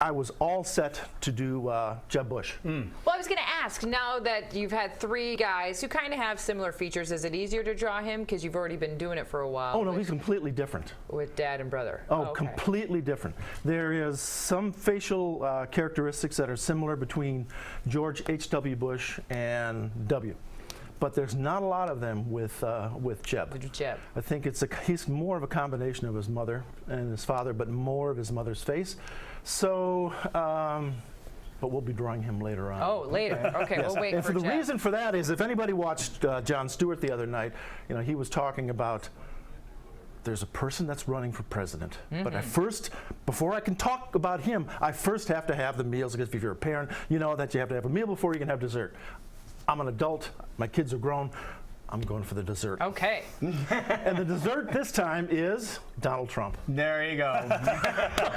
I was all set to do Jeb Bush. Well, I was going to ask, now that you've had 3 guys who kind of have similar features, is it easier to draw him because you've already been doing it for a while? Oh, no, he's completely different. With dad and brother? Oh, okay. Completely different. There is some facial characteristics that are similar between George H.W. Bush and W. But there's not a lot of them with Jeb. With Jeb. I think he's more of a combination of his mother and his father, but more of his mother's face. So, but we'll be drawing him later on. Oh, later. Okay, Yes. we'll wait and for the Jeb. reason for that is, if anybody watched Jon Stewart the other night, you know, he was talking about there's a person that's running for president. But before I can talk about him, I first have to have the meals, because if you're a parent, you know that you have to have a meal before you can have dessert. I'm an adult, my kids are grown, I'm going for the dessert. Okay. And the dessert this time is Donald Trump. There you go.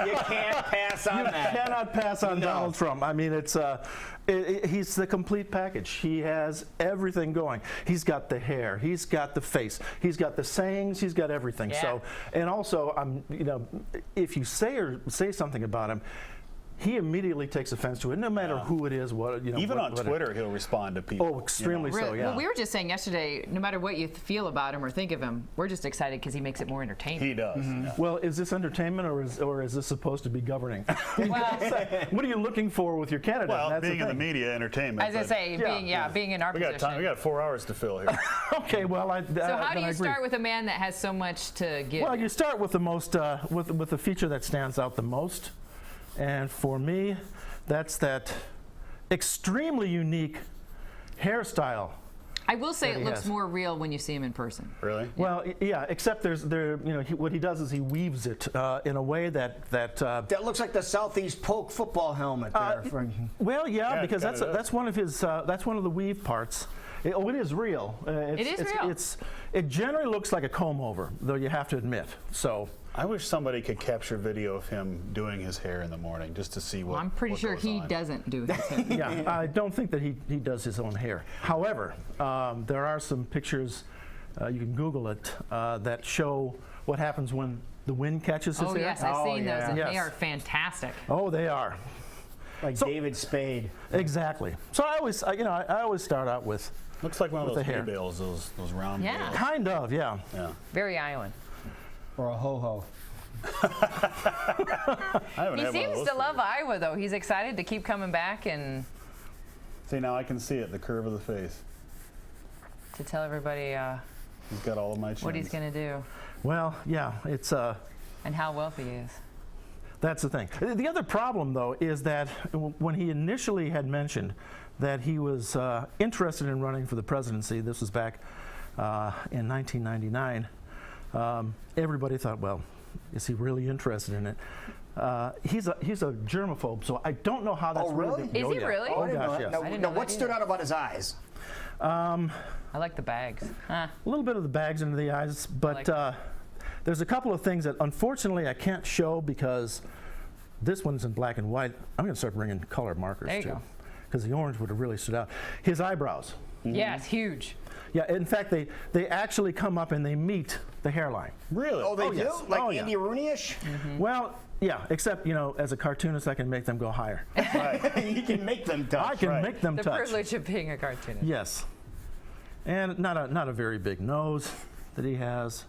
You can't pass on that. You cannot pass on Donald Trump. I mean, he's the complete package. He has everything going. He's got the hair, he's got the face, he's got the sayings, he's got everything. Yeah. So, and also, you know, if you say something about him, he immediately takes offense to it, no matter who it is, what, you know. Even on Twitter, he'll respond to people. Oh, extremely so, yeah. Well, we were just saying yesterday, no matter what you feel about him or think of him, we're just excited because he makes it more entertaining. He does. Yeah. Well, is this entertainment, or is this supposed to be governing? What are you looking for with your candidate? Well, That's being in the media, entertainment. As I say, being in our we got position. time. We got 4 hours to fill here. Okay, well, So how do you start with a man that has so much to give? Well, you start with the most, with the feature that stands out the most, and for me, that's that extremely unique hairstyle. I will say that it he looks has. more real when you see him in person. Really? Well, yeah, except you know, what he does is he weaves it in a way that That looks like the Southeast Polk football helmet there. well, yeah, Yeah, because it kinda that's one of his that's one of the weave parts. It is real. It is real. It generally looks like a comb over, though you have to admit. So. I wish somebody could capture video of him doing his hair in the morning just to see what. I'm pretty what sure goes he on. doesn't do his hair. Yeah, I don't think that he does his own hair. However, there are some pictures, you can Google it, that show what happens when the wind catches his Oh hair. yes, I've seen those, and Yes. they are fantastic. Oh, they are. Like David Spade. Exactly. So I always start out with Looks like one of with those the hair. hay bales, those round Yeah. bales. kind of, yeah. Yeah. Very Iowan. Or a ho-ho. I haven't He had one of seems those to for love years. Iowa, though. He's excited to keep coming back and See, now I can see it, the curve of the face. to tell everybody He's got all of my chins. what he's going to do Well, yeah, it's and how wealthy he is. that's the thing. The other problem, though, is that when he initially had mentioned that he was interested in running for the presidency, this was back in 1999, everybody thought, well, is he really interested in it? He's a germaphobe, so I don't know how that's Oh, really? Is he really? Oh, I didn't know gosh, that. yes. Now, I didn't now know what that stood either. out about his eyes? I like the bags. Huh. A little bit of the bags under the eyes, but like there's a couple of things that unfortunately I can't show because this one's in black and white. I'm going to start bringing color markers There you too, go. because the orange would have really stood out. His eyebrows. Yes, huge. Yeah, in fact, they actually come up and they meet the hairline. Really? Oh, they do? yes. Like Oh, yeah. Andy Rooney-ish? Well, yeah, except, you know, as a cartoonist, I can make them go higher. You can make them touch. I can make them The touch. privilege of being a cartoonist. Yes. And not a very big nose that he has.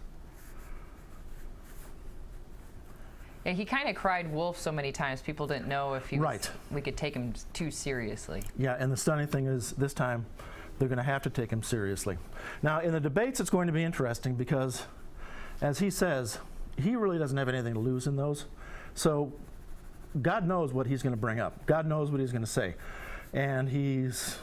Yeah, he kind of cried wolf so many times. People didn't know if we could take him too seriously. Yeah, and the stunning thing is this time they're going to have to take him seriously. Now, in the debates, it's going to be interesting because, as he says, he really doesn't have anything to lose in those. So God knows what he's going to bring up. God knows what he's going to say. And he's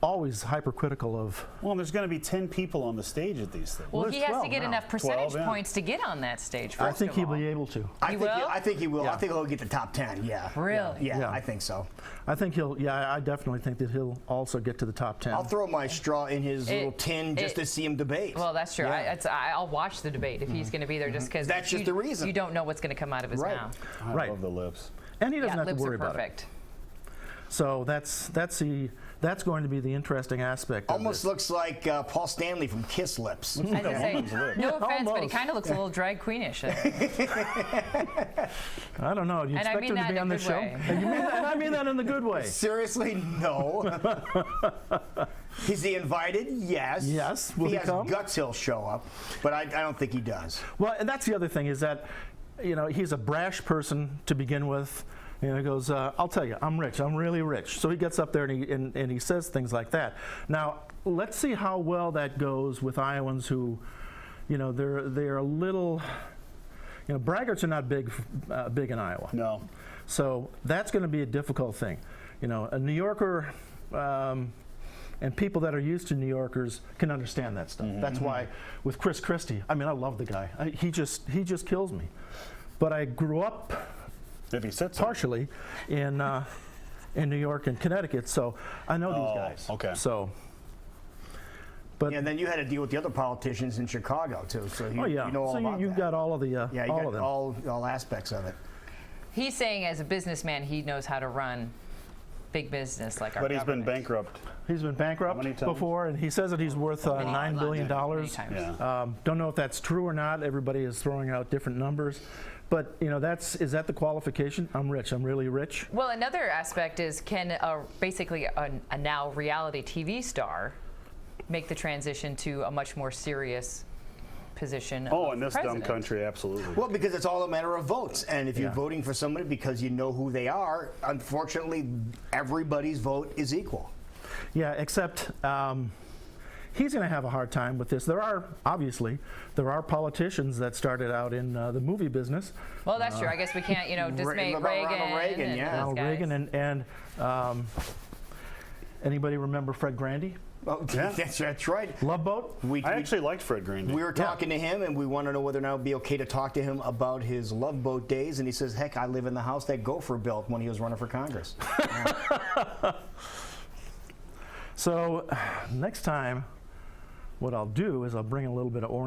always hypercritical of. Well, there's going to be 10 people on the stage at these things. Well, Well, he there's has to 12 get now. enough percentage 12, yeah. points to get on that stage. I first think of he'll all. be able to. I think he will. Yeah. I think he'll get the top 10, yeah. Really? Yeah, I think so. I think I definitely think that he'll also get to the top 10. I'll throw my straw in his little tin just to see him debate. Well, that's true. Yeah. I'll watch the debate if he's going to be there, just because That's just the reason. You don't know what's going to come out of his Right. mouth. I Right. love the lips. And he doesn't Yeah, have to lips worry are about it. perfect. So that's going to be the interesting aspect. Almost of looks like Paul Stanley from Kiss Lips. I was gonna say, no offense, but he Almost. kind of looks a little drag queenish. I don't know. Do you And I expect mean him to that be in on a this good show? way. And I mean that in the good way. Seriously, no. Is he invited? Yes. Yes. Will If he he has come? guts, he'll show up. But I don't think he does. Well, and that's the other thing is that, he's a brash person to begin with. He goes, I'll tell you, I'm rich. I'm really rich. So he gets up there and he says things like that. Now, let's see how well that goes with Iowans who, they're a little, braggarts are not big in Iowa. No. So that's going to be a difficult thing. A New Yorker and people that are used to New Yorkers can understand that stuff. That's why with Chris Christie, I love the guy. He just kills me. But I grew up If he sits partially in New York and Connecticut, so I know these guys. okay. So, but And then you had to deal with the other politicians in Chicago, too. So you know all so about you've that. got all of the Yeah, you all got of them. all aspects of it. He's saying as a businessman, he knows how to run big business like our But he's been government. bankrupt. He's been bankrupt How many times? before, and he says that he's worth $9 billion. Many times. Yeah. Don't know if that's true or not. Everybody is throwing out different numbers, but is that the qualification? I'm rich. I'm really rich. Well, another aspect is can basically a now reality TV star make the transition to a much more serious position? Oh, of in this president? dumb country, absolutely. Well, because it's all a matter of votes. And if you're Yeah. voting for somebody because you know who they are, unfortunately, everybody's vote is equal. Yeah, except he's going to have a hard time with this. There are politicians that started out in the movie business. Well, that's true. I guess we can't, dismay About Reagan. Ronald Reagan, and yeah. those Ronald guys. Reagan and anybody remember Fred Grandy? Oh, Yeah. that's right. Love Boat? I actually liked Fred Green. We were talking to him, and we want to know whether or not it would be okay to talk to him about his Love Boat days. And he says, heck, I live in the house that Gopher built when he was running for Congress. So next time, what I'll do is I'll bring a little bit of orange